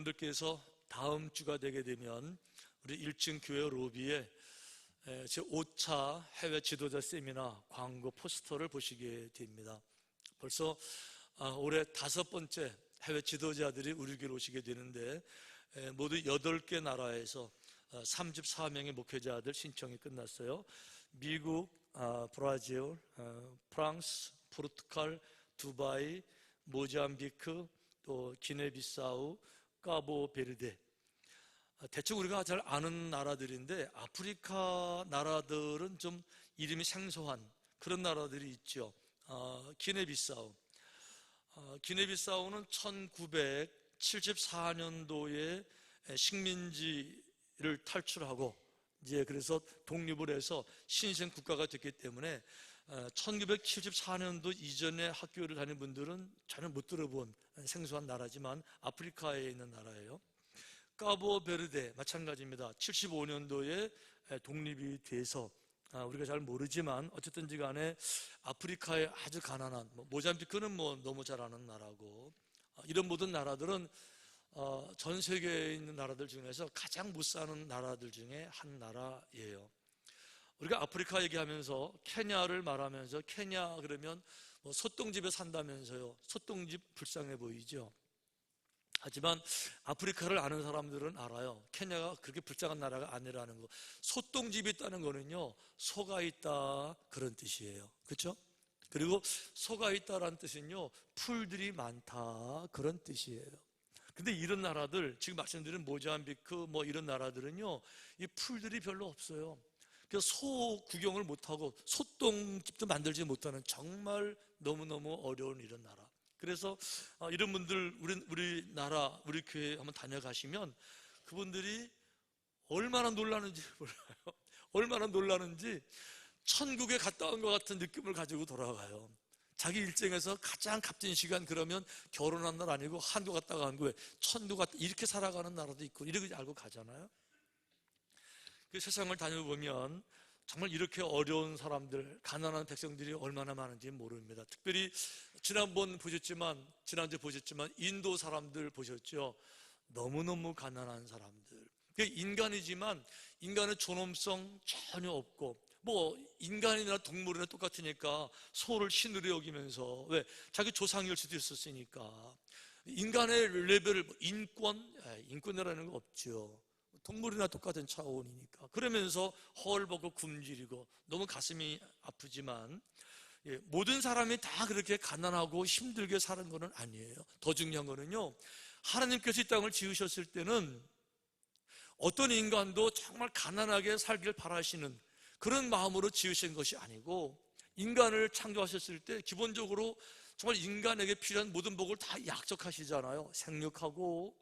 여러분들께서 다음 주가 되게 되면 우리 1층 교회 로비에 제 5차 해외 지도자 세미나 광고 포스터를 보시게 됩니다. 벌써 올해 5번째 해외 지도자들이 우리 교회로 오시게 되는데 모두 8개 나라에서 34명의 목회자들 신청이 끝났어요. 미국, 브라질, 프랑스, 포르투갈, 두바이, 모잠비크, 또 기네비사우, 카보베르데. 대충 우리가 잘 아는 나라들인데 아프리카 나라들은 좀 이름이 생소한 그런 나라들이 있죠. 기네비사우. 기네비사우는 1974년도에 식민지를 탈출하고 이제 그래서 독립을 해서 신생 국가가 됐기 때문에 1974년도 이전에 학교를 다닌 분들은 전혀 못 들어본 생소한 나라지만 아프리카에 있는 나라예요. 카보베르데 마찬가지입니다. 75년도에 독립이 돼서 우리가 잘 모르지만 어쨌든지 간에 아프리카의 아주 가난한 모잠비크는 너무 잘 아는 나라고 이런 모든 나라들은 전 세계에 있는 나라들 중에서 가장 못 사는 나라들 중에 한 나라예요. 우리가 아프리카 얘기하면서 케냐를 말하면서 케냐 그러면 소똥집에 산다면서요. 소똥집 불쌍해 보이죠. 하지만 아프리카를 아는 사람들은 알아요. 케냐가 그렇게 불쌍한 나라가 아니라는 거. 소똥집이 있다는 거는요, 소가 있다 그런 뜻이에요. 그렇죠? 그리고 소가 있다라는 뜻은요, 풀들이 많다 그런 뜻이에요. 근데 이런 나라들, 지금 말씀드린 모잠비크 이런 나라들은요, 이 풀들이 별로 없어요. 그래서 소 구경을 못하고 소똥집도 만들지 못하는 정말 너무너무 어려운 이런 나라. 그래서 이런 분들 우리나라 우리 교회 한번 다녀가시면 그분들이 얼마나 놀라는지 몰라요. 얼마나 놀라는지 천국에 갔다 온 것 같은 느낌을 가지고 돌아가요. 자기 일정에서 가장 값진 시간 그러면 결혼한 날 아니고 한국 갔다가 간 거예요. 천국 갔다 이렇게 살아가는 나라도 있고 이렇게 알고 가잖아요. 그 세상을 다녀보면 정말 이렇게 어려운 사람들, 가난한 백성들이 얼마나 많은지 모릅니다. 특별히 지난주에 보셨지만 인도 사람들 보셨죠? 너무너무 가난한 사람들. 인간이지만 인간의 존엄성 전혀 없고 인간이나 동물이나 똑같으니까 소를 신으로 여기면서 왜? 자기 조상일 수도 있었으니까 인간의 레벨을 인권이라는 거 없죠. 동물이나 똑같은 차원이니까 그러면서 헐벗고 굶주리고 너무 가슴이 아프지만 모든 사람이 다 그렇게 가난하고 힘들게 사는 것은 아니에요. 더 중요한 거는요, 하나님께서 이 땅을 지으셨을 때는 어떤 인간도 정말 가난하게 살길 바라시는 그런 마음으로 지으신 것이 아니고 인간을 창조하셨을 때 기본적으로 정말 인간에게 필요한 모든 복을 다 약속하시잖아요. 생육하고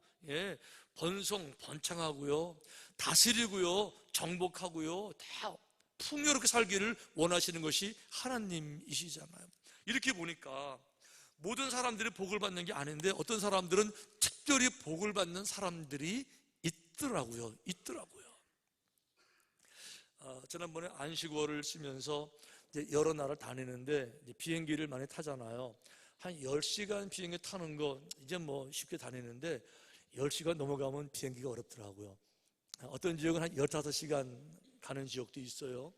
번성하고요, 다스리고요, 정복하고요, 다 풍요롭게 살기를 원하시는 것이 하나님이시잖아요. 이렇게 보니까 모든 사람들이 복을 받는 게 아닌데 어떤 사람들은 특별히 복을 받는 사람들이 있더라고요. 지난번에 안식월을 쉬면서 이제 여러 나라를 다니는데 비행기를 많이 타잖아요. 한 10시간 비행기 타는 거 이제 쉽게 다니는데 10시간 넘어가면 비행기가 어렵더라고요. 어떤 지역은 한 15시간 가는 지역도 있어요.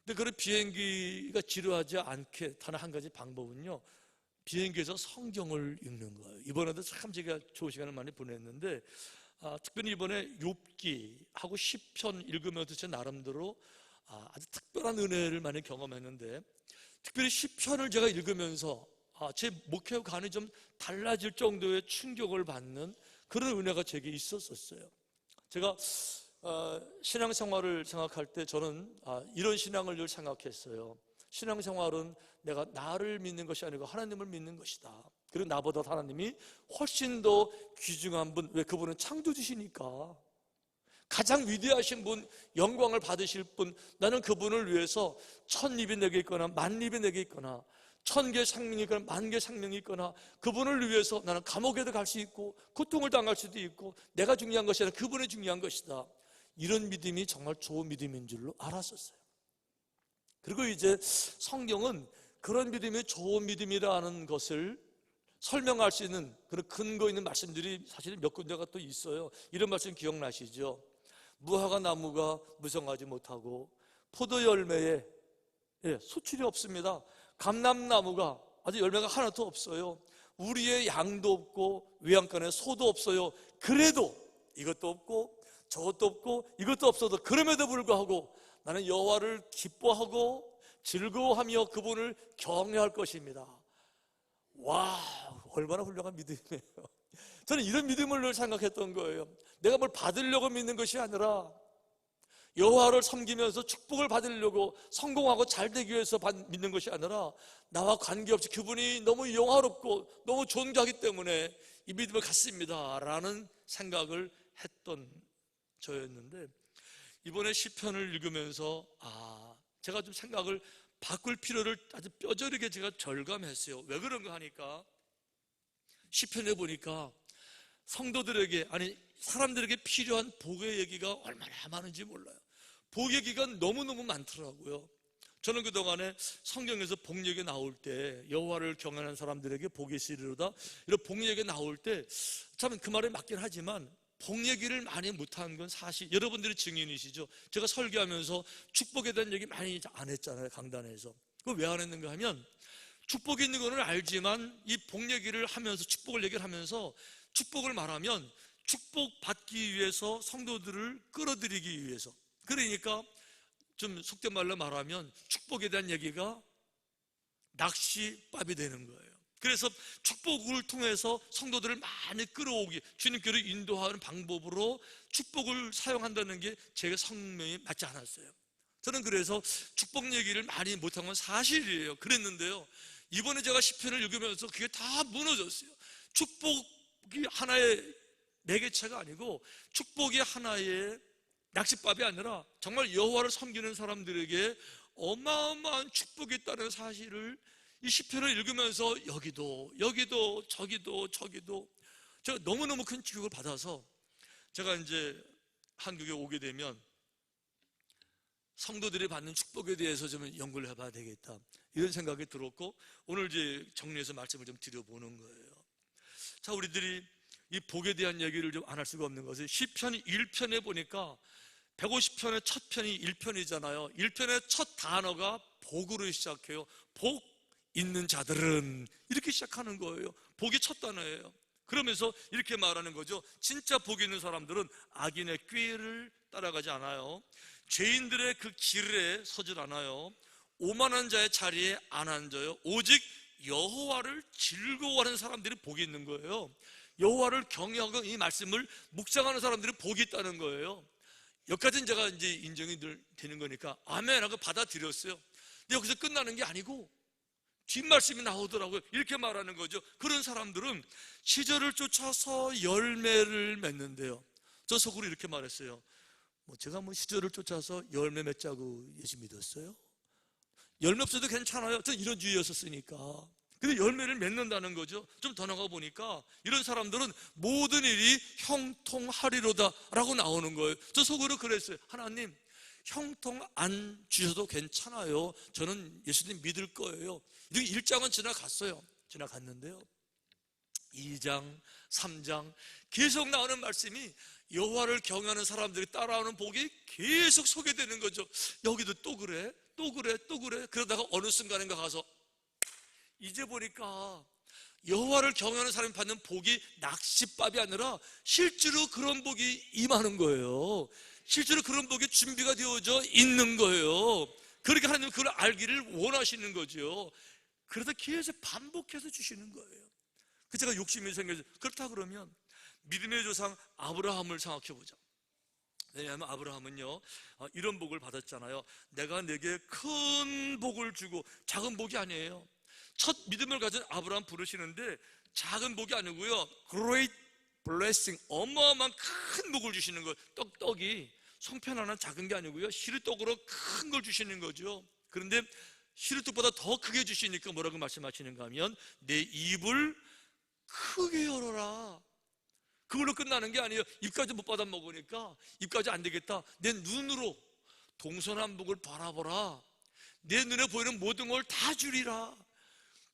근데 그런 비행기가 지루하지 않게 타는 한 가지 방법은요, 비행기에서 성경을 읽는 거예요. 이번에도 참 제가 좋은 시간을 많이 보냈는데 특별히 이번에 욥기하고 시편 읽으면서 제 나름대로 아주 특별한 은혜를 많이 경험했는데 특별히 시편을 제가 읽으면서 제 목회관이 좀 달라질 정도의 충격을 받는 그런 은혜가 제게 있었어요. 제가 신앙생활을 생각할 때 저는 이런 신앙을 늘 생각했어요. 신앙생활은 내가 나를 믿는 것이 아니고 하나님을 믿는 것이다. 그리고 나보다 하나님이 훨씬 더 귀중한 분, 왜? 그분은 창조주시니까 가장 위대하신 분, 영광을 받으실 분, 나는 그분을 위해서 1000입이 내게 있거나 10,000입이 내게 있거나 1000개 생명이 있거나 10,000개 생명이 있거나 그분을 위해서 나는 감옥에도 갈 수 있고 고통을 당할 수도 있고 내가 중요한 것이 아니라 그분이 중요한 것이다. 이런 믿음이 정말 좋은 믿음인 줄로 알았었어요. 그리고 이제 성경은 그런 믿음이 좋은 믿음이라는 것을 설명할 수 있는 그런 근거 있는 말씀들이 사실은 몇 군데가 또 있어요. 이런 말씀 기억나시죠? 무화과 나무가 무성하지 못하고 포도 열매에 수출이 없습니다. 감람나무가 아주 열매가 하나도 없어요. 우리의 양도 없고 외양간에 소도 없어요. 그래도 이것도 없고 저것도 없고 이것도 없어도 그럼에도 불구하고 나는 여호와를 기뻐하고 즐거워하며 그분을 경외할 것입니다. 와, 얼마나 훌륭한 믿음이에요. 저는 이런 믿음을 늘 생각했던 거예요. 내가 뭘 받으려고 믿는 것이 아니라 여호와를 섬기면서 축복을 받으려고 성공하고 잘 되기 위해서 믿는 것이 아니라 나와 관계없이 그분이 너무 영화롭고 너무 존귀하기 때문에 이 믿음을 갖습니다 라는 생각을 했던 저였는데, 이번에 시편을 읽으면서 제가 좀 생각을 바꿀 필요를 아주 뼈저리게 제가 절감했어요. 왜 그런가 하니까 시편에 보니까 성도들에게, 아니 사람들에게 필요한 복의 얘기가 얼마나 많은지 몰라요. 복 얘기가 너무너무 많더라고요. 저는 그동안에 성경에서 복 얘기 나올 때 여호와를 경외하는 사람들에게 복이 있으리로다 이런 복 얘기 나올 때 참 그 말에 맞긴 하지만 복 얘기를 많이 못한 건 사실 여러분들이 증인이시죠. 제가 설교하면서 축복에 대한 얘기 많이 안 했잖아요, 강단에서. 그걸 왜 안 했는가 하면 축복이 있는 거는 알지만 이 복 얘기를 하면서, 축복을 얘기를 하면서 축복을 말하면 축복 받기 위해서 성도들을 끌어들이기 위해서, 그러니까 좀 속된 말로 말하면 축복에 대한 얘기가 낚시밥이 되는 거예요. 그래서 축복을 통해서 성도들을 많이 끌어오기, 주님께로 인도하는 방법으로 축복을 사용한다는 게 제 성명에 맞지 않았어요. 저는 그래서 축복 얘기를 많이 못한 건 사실이에요. 그랬는데요, 이번에 제가 시편을 읽으면서 그게 다 무너졌어요. 축복이 하나의 매개체가 아니고 축복이 하나의 낚싯밥이 아니라 정말 여호와를 섬기는 사람들에게 어마어마한 축복이 있다는 사실을 이 시편을 읽으면서 여기도 저기도 제가 너무너무 큰 교육을 받아서 제가 이제 한국에 오게 되면 성도들이 받는 축복에 대해서 좀 연구를 해봐야 되겠다 이런 생각이 들었고, 오늘 이제 정리해서 말씀을 좀 드려보는 거예요. 자, 우리들이 이 복에 대한 얘기를 좀 안 할 수가 없는 것은 시편 1편에 보니까 150편의 첫 편이 1편이잖아요. 1편의 첫 단어가 복으로 시작해요. 복 있는 자들은, 이렇게 시작하는 거예요. 복이 첫 단어예요. 그러면서 이렇게 말하는 거죠. 진짜 복 있는 사람들은 악인의 꾀를 따라가지 않아요. 죄인들의 그 길에 서질 않아요. 오만한 자의 자리에 안 앉아요. 오직 여호와를 즐거워하는 사람들이 복이 있는 거예요. 여호와를 경외하고 이 말씀을 묵상하는 사람들이 복이 있다는 거예요. 여기까지는 제가 이제 인정이 되는 거니까 아멘 하고 받아들였어요. 근데 여기서 끝나는 게 아니고 뒷말씀이 나오더라고요. 이렇게 말하는 거죠. 그런 사람들은 시절을 쫓아서 열매를 맺는데요. 저 속으로 이렇게 말했어요. 제가 시절을 쫓아서 열매 맺자고 예수 믿었어요? 열매 없어도 괜찮아요. 전 이런 주의였었으니까. 근데 열매를 맺는다는 거죠. 좀 더 나가 보니까 이런 사람들은 모든 일이 형통하리로다 라고 나오는 거예요. 저 속으로 그랬어요. 하나님, 형통 안 주셔도 괜찮아요. 저는 예수님 믿을 거예요. 이렇게 1장은 지나갔는데요, 2장, 3장 계속 나오는 말씀이 여호와를 경외하는 사람들이 따라오는 복이 계속 소개되는 거죠. 여기도 또 그래. 그러다가 어느 순간인가 가서 이제 보니까 여호와를 경외하는 사람이 받는 복이 낚싯밥이 아니라 실제로 그런 복이 임하는 거예요. 실제로 그런 복이 준비가 되어져 있는 거예요. 그렇게 하나님은 그걸 알기를 원하시는 거죠. 그러다 계속 반복해서 주시는 거예요. 그 제가 욕심이 생겨서, 그렇다 그러면 믿음의 조상 아브라함을 생각해 보자. 왜냐하면 아브라함은요, 이런 복을 받았잖아요. 내가 내게 큰 복을 주고, 작은 복이 아니에요. 첫 믿음을 가진 아브라함 부르시는데 작은 복이 아니고요, Great Blessing, 어마어마한 큰 복을 주시는 거예요. 떡이 송편 하나 작은 게 아니고요, 시루떡으로 큰 걸 주시는 거죠. 그런데 시루떡보다 더 크게 주시니까 뭐라고 말씀하시는가 하면 내 입을 크게 열어라. 그걸로 끝나는 게 아니에요. 입까지 못 받아 먹으니까 입까지 안 되겠다. 내 눈으로 동서남북을 바라보라. 내 눈에 보이는 모든 걸 다 주리라.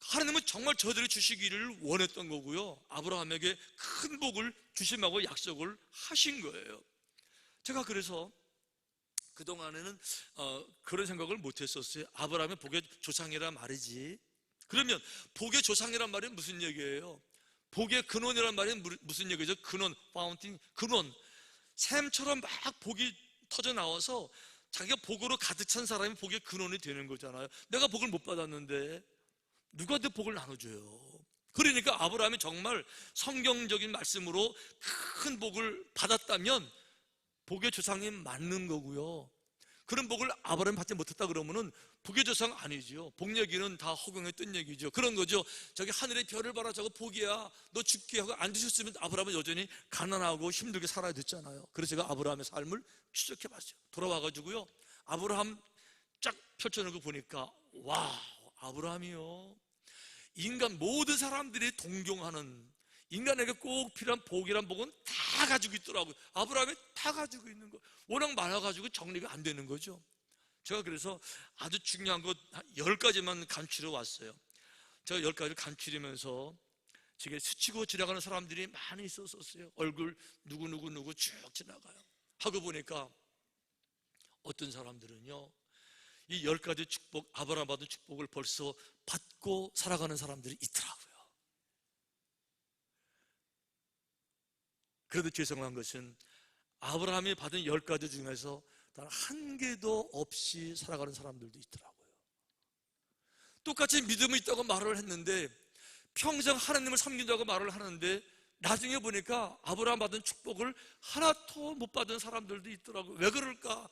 하나님은 정말 저들이 주시기를 원했던 거고요, 아브라함에게 큰 복을 주심하고 약속을 하신 거예요. 제가 그래서 그동안에는 그런 생각을 못했었어요. 아브라함의 복의 조상이란 말이지. 그러면 복의 조상이란 말이 무슨 얘기예요? 복의 근원이란 말이 무슨 얘기죠? 근원, 파운틴, 근원. 샘처럼 막 복이 터져 나와서 자기가 복으로 가득 찬 사람이 복의 근원이 되는 거잖아요. 내가 복을 못 받았는데 누가 내 복을 나눠줘요? 그러니까 아브라함이 정말 성경적인 말씀으로 큰 복을 받았다면 복의 조상이 맞는 거고요. 그런 복을 아브라함이 받지 못했다 그러면은 복의 조상 아니지요. 복 얘기는 다 허공에 뜬 얘기죠. 그런 거죠. 저기 하늘의 별을 봐라, 저거 복이야, 너 죽게 하고 안 주셨으면 아브라함은 여전히 가난하고 힘들게 살아야 됐잖아요. 그래서 제가 아브라함의 삶을 추적해 봤어요. 돌아와가지고요, 아브라함 쫙 펼쳐놓고 보니까, 와, 아브라함이요, 인간 모든 사람들이 동경하는, 인간에게 꼭 필요한 복이란 복은 다 가지고 있더라고요. 아브라함이 다 가지고 있는 거. 워낙 많아가지고 정리가 안 되는 거죠. 제가 그래서 아주 중요한 것 10가지만 간추려 왔어요. 제가 10가지를 간추리면서 지금 스치고 지나가는 사람들이 많이 있었어요. 얼굴 누구 쭉 지나가요. 하고 보니까 어떤 사람들은요, 이 10가지 축복, 아브라함 받은 축복을 벌써 받고 살아가는 사람들이 있더라고요. 그래도 죄송한 것은 아브라함이 받은 10가지 중에서 단 한 개도 없이 살아가는 사람들도 있더라고요. 똑같이 믿음이 있다고 말을 했는데, 평생 하나님을 섬긴다고 말을 하는데, 나중에 보니까 아브라함 받은 축복을 하나도 못 받은 사람들도 있더라고요. 왜 그럴까?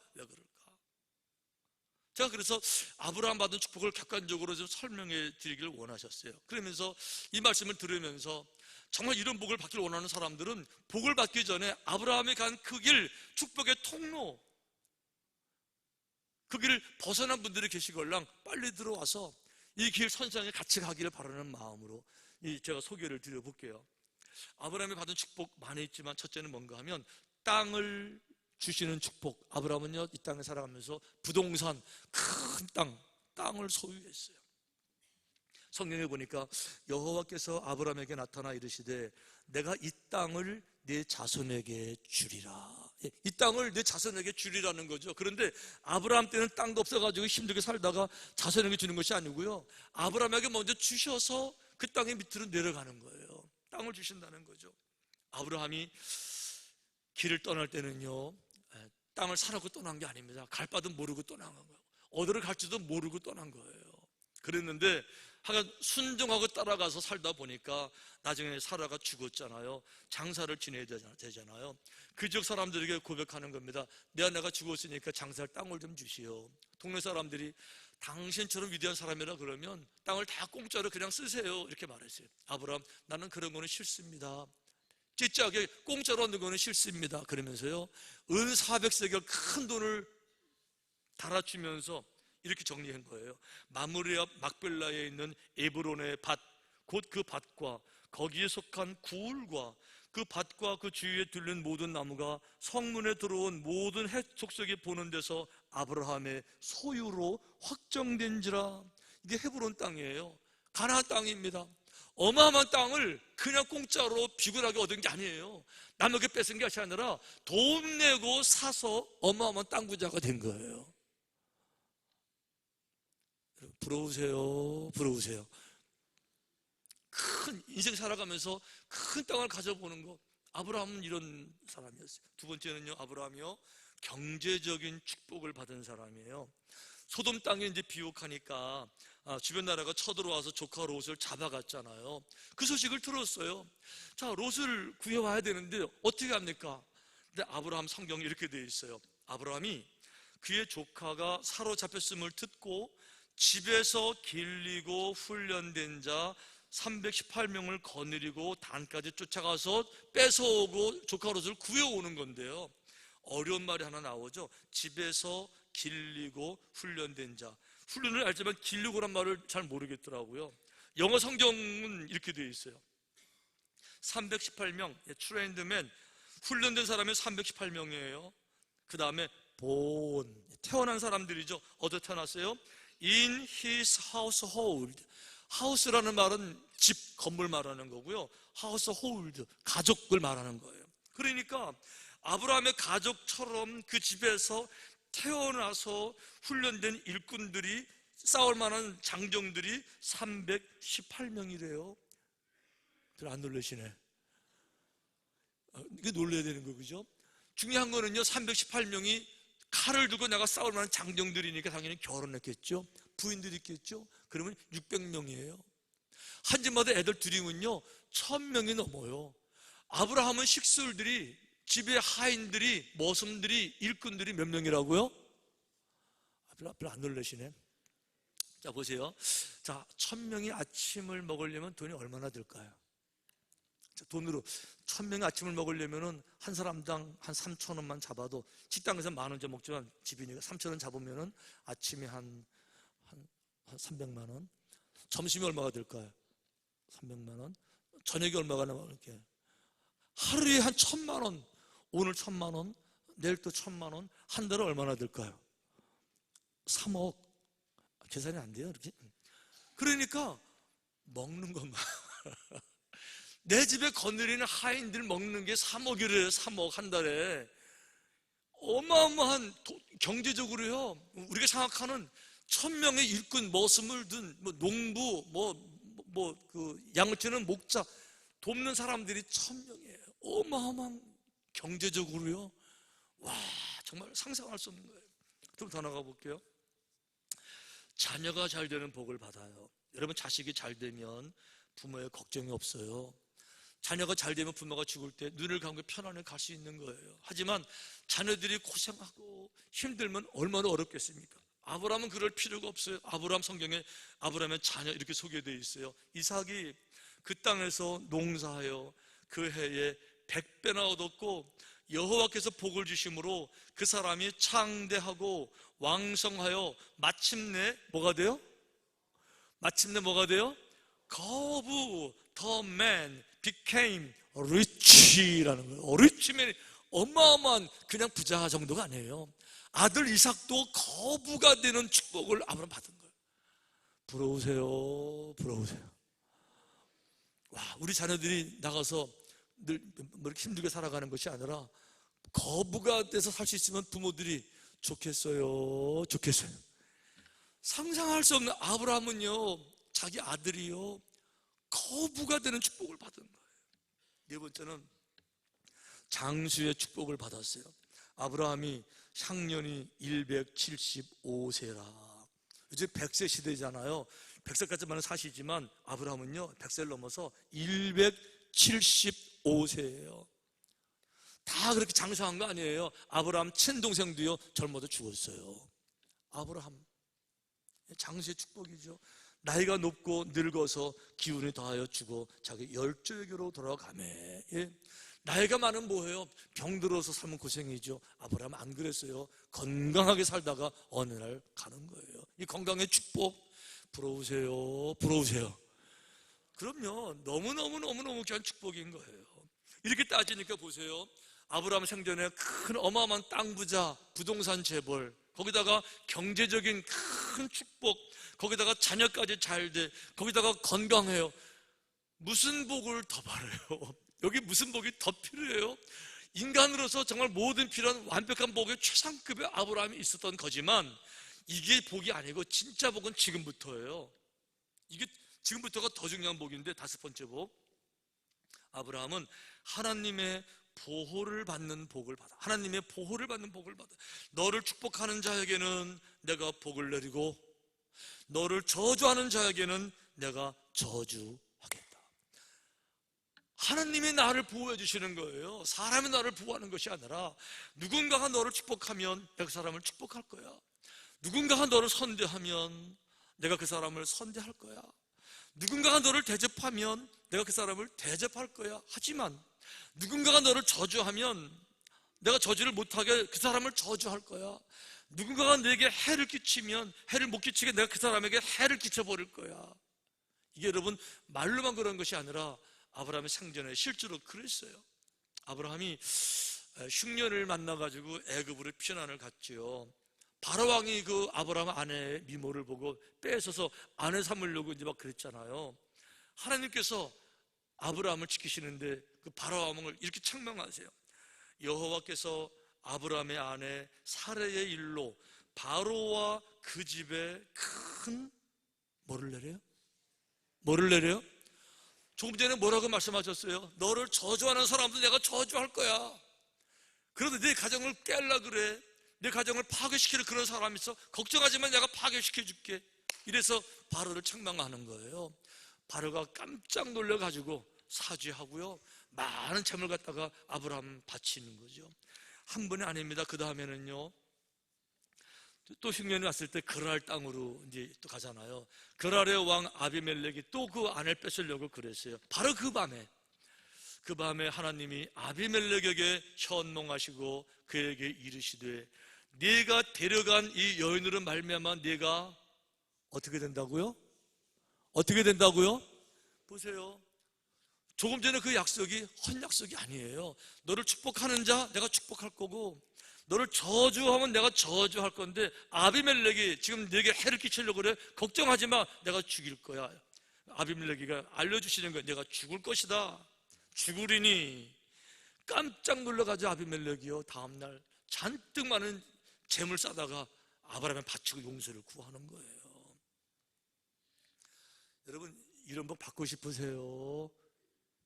제가 그래서 아브라함 받은 축복을 객관적으로 좀 설명해 드리길 원하셨어요. 그러면서 이 말씀을 들으면서 정말 이런 복을 받기를 원하는 사람들은 복을 받기 전에 아브라함이 간 그 길, 축복의 통로, 그 길을 벗어난 분들이 계시걸랑 빨리 들어와서 이 길 선상에 같이 가기를 바라는 마음으로 제가 소개를 드려볼게요. 아브라함이 받은 축복 많이 있지만 첫째는 뭔가 하면 땅을 주시는 축복. 아브라함은요, 이 땅에 살아가면서 부동산, 큰 땅을 소유했어요. 성경에 보니까 여호와께서 아브라함에게 나타나 이르시되 내가 이 땅을 네 자손에게 주리라. 이 땅을 내 자손에게 주리라는 거죠. 그런데 아브라함 때는 땅도 없어가지고 힘들게 살다가 자손에게 주는 것이 아니고요, 아브라함에게 먼저 주셔서 그 땅의 밑으로 내려가는 거예요. 땅을 주신다는 거죠. 아브라함이 길을 떠날 때는요, 땅을 사놓고 떠난 게 아닙니다. 갈 바도 모르고 떠난 거예요. 어디를 갈지도 모르고 떠난 거예요. 그랬는데 하여간 순종하고 따라가서 살다 보니까 나중에 사라가 죽었잖아요. 장사를 지내야 되잖아요. 그 지역 사람들에게 고백하는 겁니다. 내가 죽었으니까 장사할 땅을 좀 주시오. 동네 사람들이 당신처럼 위대한 사람이라 그러면 땅을 다 공짜로 그냥 쓰세요, 이렇게 말했어요. 아브라함, 나는 그런 거는 싫습니다. 찌찌하게 공짜로 얻는 거는 싫습니다. 그러면서요, 은 400세겔 큰 돈을 달아주면서 이렇게 정리한 거예요. 마므레 앞 막벨라에 있는 에브론의 밭, 곧 그 밭과 거기에 속한 구울과 그 밭과 그 주위에 둘린 모든 나무가 성문에 들어온 모든 해 속속에 보는 데서 아브라함의 소유로 확정된지라. 이게 헤브론 땅이에요. 가나안 땅입니다. 어마어마한 땅을 그냥 공짜로 비굴하게 얻은 게 아니에요. 남에게 뺏은 게 아니라 돈 내고 사서 어마어마한 땅 부자가 된 거예요. 부러우세요. 큰 인생 살아가면서 큰 땅을 가져보는 거. 아브라함은 이런 사람이었어요. 두 번째는요, 아브라함이요, 경제적인 축복을 받은 사람이에요. 소돔 땅에 이제 비옥하니까 주변 나라가 쳐들어와서 조카 롯을 잡아갔잖아요. 그 소식을 들었어요. 자, 롯을 구해와야 되는데 어떻게 합니까? 근데 아브라함 성경에 이렇게 되어 있어요. 아브라함이 그의 조카가 사로잡혔음을 듣고 집에서 길리고 훈련된 자 318명을 거느리고 단까지 쫓아가서 뺏어오고 조카 롯을 구해오는 건데요, 어려운 말이 하나 나오죠. 집에서 길리고 훈련된 자. 훈련을 알지만 길리고란 말을 잘 모르겠더라고요. 영어 성경은 이렇게 되어 있어요. 318명, 트레인드맨, 훈련된 사람이 318명이에요. 그 다음에 태어난 사람들이죠. 어디에 태어났어요? In his household. 하우스라는 말은 집, 건물 말하는 거고요. 하우스 홀드, 가족을 말하는 거예요. 그러니까 아브라함의 가족처럼 그 집에서 태어나서 훈련된 일꾼들이, 싸울 만한 장정들이 318명이래요. 안 놀라시네. 이게 놀라야 되는 거, 그죠? 중요한 거는요, 318명이 칼을 들고 내가 싸울 만한 장정들이니까 당연히 결혼했겠죠. 부인들이 있겠죠. 그러면 600명이에요. 한 집마다 애들 들이면요 1000명이 넘어요. 아브라함은 식솔들이, 집의 하인들이, 머슴들이, 일꾼들이 몇 명이라고요? 별로 안 놀라시네. 자, 보세요. 자, 1000명이 아침을 먹으려면 돈이 얼마나 들까요? 자, 돈으로 1000명이 아침을 먹으려면은 한 사람당 한 3,000원만 잡아도, 식당에서 10,000원 좀 먹지만 집이니까 3,000원 잡으면은 아침에 한 300만 원. 점심이 얼마가 될까요? 300만 원. 저녁이 얼마가 나올게? 하루에 한 1,000만 원. 오늘 1,000만 원, 내일 또 1,000만 원. 한 달에 얼마나 될까요? 3억. 계산이 안 돼요, 이렇게. 그러니까 먹는 것만 내 집에 거느리는 하인들 먹는 게 3억이래요. 3억 한 달에. 어마어마한 경제적으로요. 우리가 생각하는 1,000명의 일꾼, 머슴을 둔 농부, 양을 치는 목자, 돕는 사람들이 1,000명이에요. 어마어마한 경제적으로요. 와, 정말 상상할 수 없는 거예요. 좀 더 나가 볼게요. 자녀가 잘 되는 복을 받아요. 여러분, 자식이 잘 되면 부모의 걱정이 없어요. 자녀가 잘 되면 부모가 죽을 때 눈을 감고 편안히 갈 수 있는 거예요. 하지만 자녀들이 고생하고 힘들면 얼마나 어렵겠습니까? 아브라함은 그럴 필요가 없어요. 아브라함 성경에 아브라함의 자녀 이렇게 소개되어 있어요. 이삭이 그 땅에서 농사하여 그 해에 100배나 얻었고, 여호와께서 복을 주심으로 그 사람이 창대하고 왕성하여 마침내 뭐가 돼요? 마침내 뭐가 돼요? 거부, the man became rich라는 거예요. rich면 어마어마한 그냥 부자 정도가 아니에요. 아들 이삭도 거부가 되는 축복을 아브라함 받은 거예요. 부러우세요? 부러우세요? 와, 우리 자녀들이 나가서 늘 이렇게 힘들게 살아가는 것이 아니라 거부가 돼서 살 수 있으면 부모들이 좋겠어요, 좋겠어요. 상상할 수 없는, 아브라함은요 자기 아들이요 거부가 되는 축복을 받은 거예요. 네 번째는 장수의 축복을 받았어요. 아브라함이 향년이 175세라. 이제 100세 시대잖아요. 100세까지만 사시지만 아브라함은요 100세를 넘어서 175세예요. 다 그렇게 장수한 거 아니에요. 아브라함 친동생도요 젊어도 죽었어요. 아브라함 장수의 축복이죠. 나이가 높고 늙어서 기운이 다하여 죽어 자기 열조에게로 돌아가매. 예. 나이가 많으면 뭐예요? 병들어서 살면 고생이죠. 아브라함은 안 그랬어요. 건강하게 살다가 어느 날 가는 거예요. 이 건강의 축복 부러우세요? 부러우세요? 그럼요. 너무너무 귀한 축복인 거예요. 이렇게 따지니까 보세요. 아브라함 생전에 큰 어마어마한 땅 부자, 부동산 재벌, 거기다가 경제적인 큰 축복, 거기다가 자녀까지 잘 돼, 거기다가 건강해요. 무슨 복을 더 바라요? 여기 무슨 복이 더 필요해요? 인간으로서 정말 모든 필요한 완벽한 복의 최상급의 아브라함이 있었던 거지만 이게 복이 아니고 진짜 복은 지금부터예요. 이게 지금부터가 더 중요한 복인데, 다섯 번째 복. 아브라함은 하나님의 보호를 받는 복을 받아. 하나님의 보호를 받는 복을 받아. 너를 축복하는 자에게는 내가 복을 내리고 너를 저주하는 자에게는 내가 저주하겠다. 하나님이 나를 보호해 주시는 거예요. 사람이 나를 보호하는 것이 아니라 누군가가 너를 축복하면 내가 그 사람을 축복할 거야. 누군가가 너를 선대하면 내가 그 사람을 선대할 거야. 누군가가 너를 대접하면 내가 그 사람을 대접할 거야. 하지만 누군가가 너를 저주하면 내가 저주를 못하게 그 사람을 저주할 거야. 누군가가 내게 해를 끼치면 해를 못 끼치게 내가 그 사람에게 해를 끼쳐버릴 거야. 이게 여러분 말로만 그런 것이 아니라 아브라함의 생전에 실제로 그랬어요. 아브라함이 흉년을 만나가지고 애굽으로 피난을 갔지요. 바로왕이 그 아브라함 아내의 미모를 보고 뺏어서 아내 삼으려고 이제 막 그랬잖아요. 하나님께서 아브라함을 지키시는데 그 바로왕을 이렇게 책망하세요. 여호와께서 아브라함의 아내 사레의 일로 바로와 그 집에 큰 뭐를 내려요? 뭐를 내려요? 조금 전에 뭐라고 말씀하셨어요? 너를 저주하는 사람도 내가 저주할 거야. 그런데 내 가정을 깨려고 그래. 내 가정을 파괴시키는 그런 사람이 있어. 걱정하지 마, 내가 파괴시켜 줄게. 이래서 바로를 책망하는 거예요. 바로가 깜짝 놀라가지고 사죄하고요, 많은 재물 갖다가 아브라함 바치는 거죠. 한 번이 아닙니다. 그 다음에는요, 또 흉년이 왔을 때 그랄 땅으로 이제 또 가잖아요. 그랄의 왕 아비멜렉이 또 그 아내를 뺏으려고 그랬어요. 바로 그 밤에 하나님이 아비멜렉에게 현몽하시고 그에게 이르시되 네가 데려간 이 여인으로 말미암아 네가 어떻게 된다고요? 어떻게 된다고요? 보세요. 조금 전에 그 약속이 헛약속이 아니에요. 너를 축복하는 자 내가 축복할 거고, 너를 저주하면 내가 저주할 건데, 아비멜렉이 지금 네게 해를 끼치려고 그래. 걱정하지 마, 내가 죽일 거야. 아비멜렉이가 알려주시는 거야. 내가 죽을 것이다. 죽으리니. 깜짝 놀라가지고 아비멜렉이요, 다음날 잔뜩 많은 재물 싸다가 아브라함에 바치고 용서를 구하는 거예요. 여러분, 이런 복 받고 싶으세요?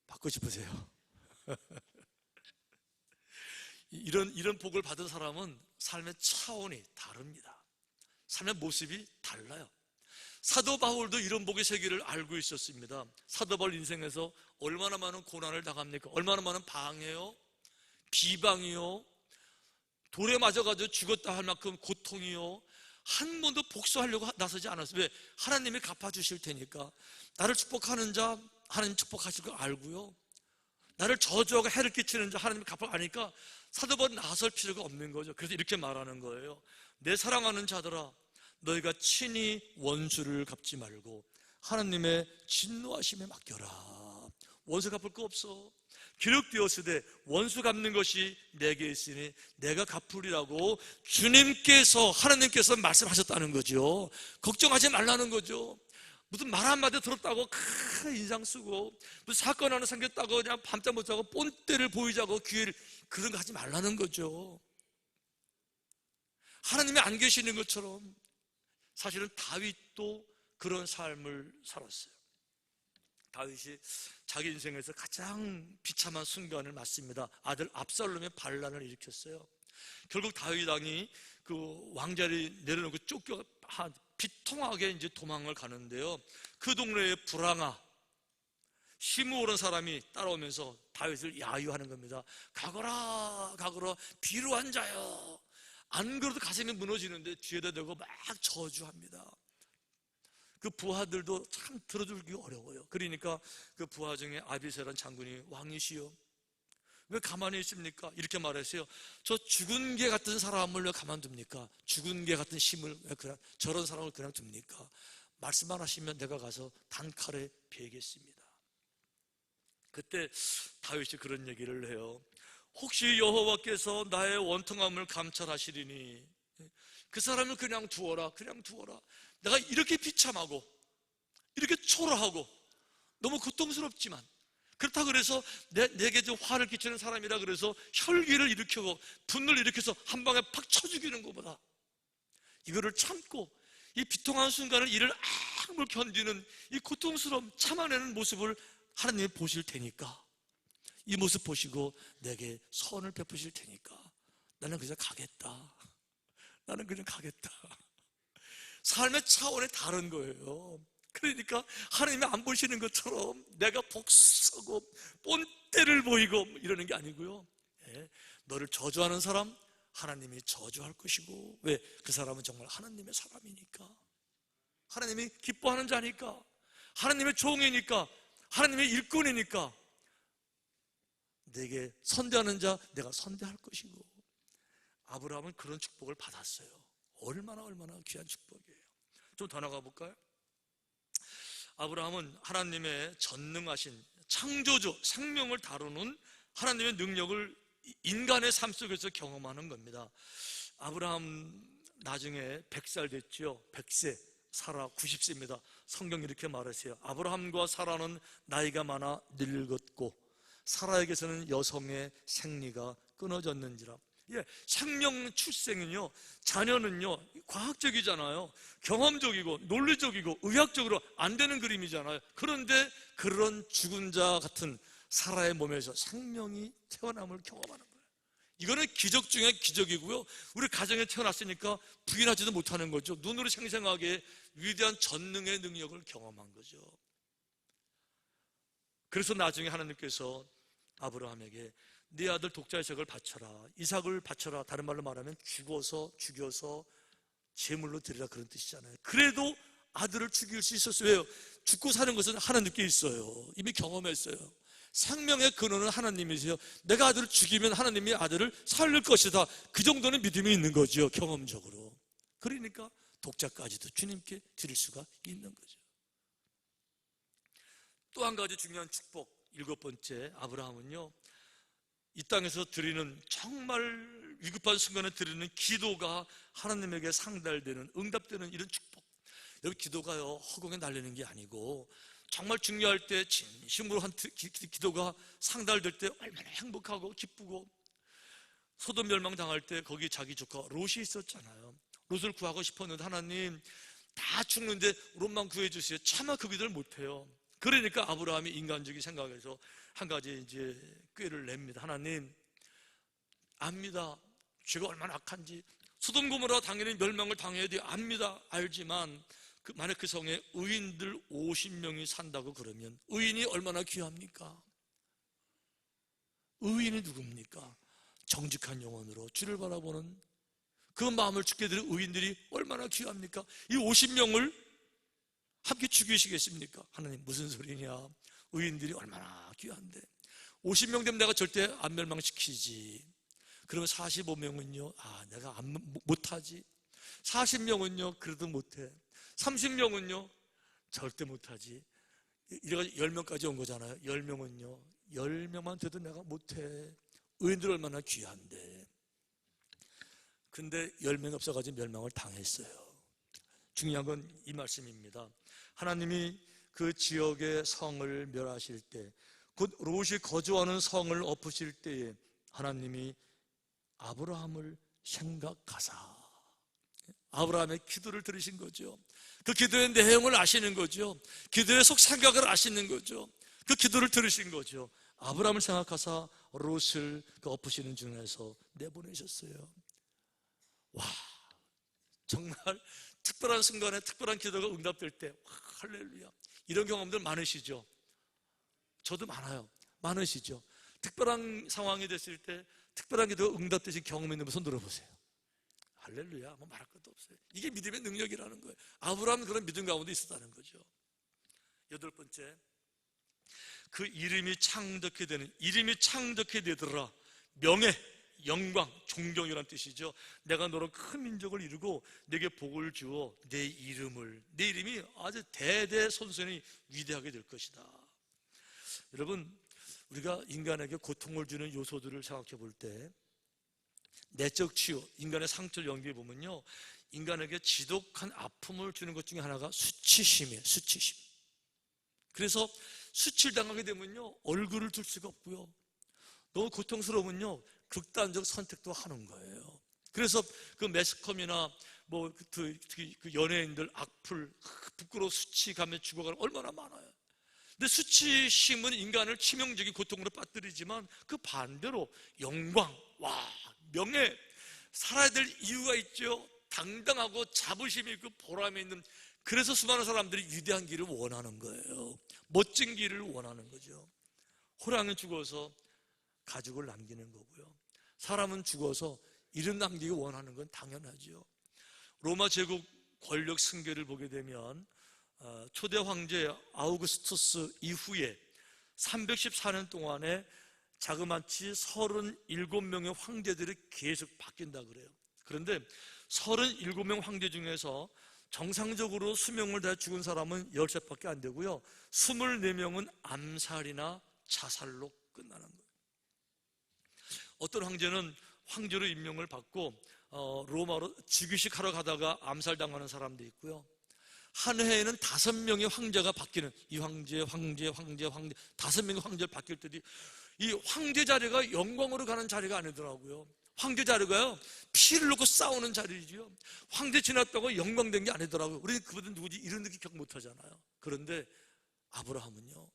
받고 싶으세요? 이런 복을 받은 사람은 삶의 차원이 다릅니다. 삶의 모습이 달라요. 사도 바울도 이런 복의 세계를 알고 있었습니다. 사도 바울 인생에서 얼마나 많은 고난을 당합니까? 얼마나 많은 방해요, 비방이요, 돌에 맞아가지고 죽었다 할 만큼 고통이요. 한 번도 복수하려고 나서지 않았어요. 왜? 하나님이 갚아주실 테니까. 나를 축복하는 자 하나님 축복하실 거 알고요, 나를 저주하고 해를 끼치는 자 하나님이 갚을 아니까 사도 바울은 나설 필요가 없는 거죠. 그래서 이렇게 말하는 거예요. 내 사랑하는 자들아, 너희가 친히 원수를 갚지 말고 하나님의 진노하심에 맡겨라. 원수 갚을 거 없어. 기록되었으되 원수 갚는 것이 내게 있으니 내가 갚으리라고 주님께서, 하나님께서 말씀하셨다는 거죠. 걱정하지 말라는 거죠. 무슨 말 한마디 들었다고 큰 인상 쓰고, 무슨 사건 하나 생겼다고 그냥 밤잠 못 자고 본때를 보이자고 기회를, 그런 거 하지 말라는 거죠. 하나님이 안 계시는 것처럼. 사실은 다윗도 그런 삶을 살았어요. 다윗이 자기 인생에서 가장 비참한 순간을 맞습니다. 아들 압살롬의 반란을 일으켰어요. 결국 다윗 왕이 그 왕자리 내려놓고 쫓겨 비통하게 이제 도망을 가는데요, 그 동네에 불황아, 힘이 오른 사람이 따라오면서 다윗을 야유하는 겁니다. 가거라 가거라 비루한 자여. 안 그래도 가슴이 무너지는데 뒤에다 대고 막 저주합니다. 그 부하들도 참 들어주기 어려워요. 그러니까 그 부하 중에 아비새란 장군이 왕이시여 왜 가만히 있습니까? 이렇게 말했어요. 저 죽은 개 같은 사람을 왜 가만둡니까? 죽은 개 같은 힘을 왜 그냥, 저런 사람을 그냥 둡니까? 말씀만 하시면 내가 가서 단칼에 베겠습니다. 그때 다윗이 그런 얘기를 해요. 혹시 여호와께서 나의 원통함을 감찰하시리니 그 사람을 그냥 두어라, 그냥 두어라. 내가 이렇게 비참하고 이렇게 초라하고 너무 고통스럽지만, 그렇다고 그래서 내게 좀 화를 끼치는 사람이라 그래서 혈기를 일으키고 분노를 일으켜서 한 방에 팍 쳐 죽이는 것보다 이거를 참고 이 비통한 순간을 이를 악물 견디는 이 고통스러움 참아내는 모습을 하나님이 보실 테니까, 이 모습 보시고 내게 선을 베푸실 테니까 나는 그냥 가겠다. 나는 그냥 가겠다. 삶의 차원이 다른 거예요. 그러니까 하나님이 안 보시는 것처럼 내가 복서고 본때를 보이고 이러는 게 아니고요, 너를 저주하는 사람 하나님이 저주할 것이고, 왜? 그 사람은 정말 하나님의 사람이니까, 하나님이 기뻐하는 자니까, 하나님의 종이니까, 하나님의 일꾼이니까 내게 선대하는 자 내가 선대할 것이고. 아브라함은 그런 축복을 받았어요. 얼마나 귀한 축복이에요. 좀 더 나가 볼까요? 아브라함은 하나님의 전능하신 창조주, 생명을 다루는 하나님의 능력을 인간의 삶 속에서 경험하는 겁니다. 아브라함 나중에 100살 됐죠. 100세, 사라 90세입니다. 성경이 이렇게 말하세요. 아브라함과 사라는 나이가 많아 늙었고 사라에게서는 여성의 생리가 끊어졌는지라. 예, 생명 출생은요, 자녀는요, 과학적이잖아요. 경험적이고 논리적이고 의학적으로 안 되는 그림이잖아요. 그런데 그런 죽은 자 같은 사라의 몸에서 생명이 태어남을 경험하는 거예요. 이거는 기적 중에 기적이고요. 우리 가정에 태어났으니까 부인하지도 못하는 거죠. 눈으로 생생하게 위대한 전능의 능력을 경험한 거죠. 그래서 나중에 하나님께서 아브라함에게 네 아들 독자의석을 바쳐라, 이삭을 바쳐라. 다른 말로 말하면 죽여서 제물로 드리라, 그런 뜻이잖아요. 그래도 아들을 죽일 수 있었어요. 왜요? 죽고 사는 것은 하나님께 있어요. 이미 경험했어요. 생명의 근원은 하나님이세요. 내가 아들을 죽이면 하나님이 아들을 살릴 것이다. 그 정도는 믿음이 있는 거죠, 경험적으로. 그러니까 독자까지도 주님께 드릴 수가 있는 거죠. 또 한 가지 중요한 축복, 7번째, 아브라함은요, 이 땅에서 드리는, 정말 위급한 순간에 드리는 기도가 하나님에게 상달되는, 응답되는 이런 축복. 여기 기도가요, 허공에 날리는 게 아니고 정말 중요할 때 진심으로 한 기도가 상달될 때 얼마나 행복하고 기쁘고. 소돔 멸망당할 때 거기 자기 조카 롯이 있었잖아요. 롯을 구하고 싶었는데 하나님 다 죽는데 롯만 구해주세요. 차마 그 기도를 못해요. 그러니까 아브라함이 인간적인 생각에서 한 가지 이제 꾀를 냅니다. 하나님 압니다, 죄가 얼마나 악한지. 소돔 고모라 당연히 멸망을 당해야 돼요. 압니다, 알지만 만약 그 성에 의인들 50명이 산다고 그러면 의인이 얼마나 귀합니까? 의인이 누굽니까? 정직한 영혼으로 주를 바라보는 그 마음을 죽게 되는 의인들이 얼마나 귀합니까? 이 50명을 함께 죽이시겠습니까? 하나님 무슨 소리냐, 의인들이 얼마나 귀한데 50명 되면 내가 절대 안 멸망시키지. 그러면 45명은요, 내가 못하지. 40명은요, 그래도 못해. 30명은요, 절대 못하지. 이래가지고 10명까지 온 거잖아요. 10명은요, 10명만 돼도 내가 못해. 의인들 얼마나 귀한데. 근데 10명이 없어가지고 멸망을 당했어요. 중요한 건 이 말씀입니다. 하나님이 그 지역의 성을 멸하실 때, 곧 롯이 거주하는 성을 엎으실 때에 하나님이 아브라함을 생각하사 아브라함의 기도를 들으신 거죠. 그 기도의 내용을 아시는 거죠. 기도의 속 생각을 아시는 거죠. 그 기도를 들으신 거죠. 아브라함을 생각하사 롯을 그 엎으시는 중에서 내보내셨어요. 와, 정말 특별한 순간에 특별한 기도가 응답될 때, 할렐루야. 이런 경험들 많으시죠? 저도 많으시죠? 특별한 상황이 됐을 때 특별한 기도가 응답되신 경험 있는 분 손 들어보세요. 할렐루야. 뭐 말할 것도 없어요. 이게 믿음의 능력이라는 거예요. 아브라함은 그런 믿음 가운데 있었다는 거죠. 8번째, 그 이름이 창덕해 되더라. 명예, 영광, 존경이라는 뜻이죠. 내가 너로 큰 민족을 이루고 내게 복을 주어 내 이름이 아주 대대손손이 위대하게 될 것이다. 여러분, 우리가 인간에게 고통을 주는 요소들을 생각해 볼 때, 내적 치유, 인간의 상처를 연기해 보면요, 인간에게 지독한 아픔을 주는 것 중에 하나가 수치심이에요. 수치심. 그래서 수치당하게 되면요, 얼굴을 들 수가 없고요, 너무 고통스러우면요, 극단적 선택도 하는 거예요. 그래서 그 매스컴이나 그 연예인들 악플, 부끄러워 수치감에 죽어가는 얼마나 많아요. 근데 수치심은 인간을 치명적인 고통으로 빠뜨리지만 그 반대로 영광, 명예, 살아야 될 이유가 있죠. 당당하고 자부심이 있고 보람이 있는, 그래서 수많은 사람들이 위대한 길을 원하는 거예요. 멋진 길을 원하는 거죠. 호랑이 죽어서 가죽을 남기는 거고요, 사람은 죽어서 이름 남기기 원하는 건 당연하죠. 로마 제국 권력 승계를 보게 되면 초대 황제 아우구스투스 이후에 314년 동안에 자그마치 37명의 황제들이 계속 바뀐다 그래요. 그런데 37명 황제 중에서 정상적으로 수명을 다해 죽은 사람은 13밖에 안 되고요, 24명은 암살이나 자살로 끝나는 거예요. 어떤 황제는 황제로 임명을 받고 로마로 즉위식 하러 가다가 암살당하는 사람도 있고요. 한 해에는 5명의 황제가 바뀌는, 이 황제 5명의 황제를 바뀔 때도, 이 황제 자리가 영광으로 가는 자리가 아니더라고요. 황제 자리가요, 피를 놓고 싸우는 자리지요. 황제 지났다고 영광된 게 아니더라고요. 우리 그분은 누구지? 이런 느낌 기억 못 하잖아요. 그런데 아브라함은요,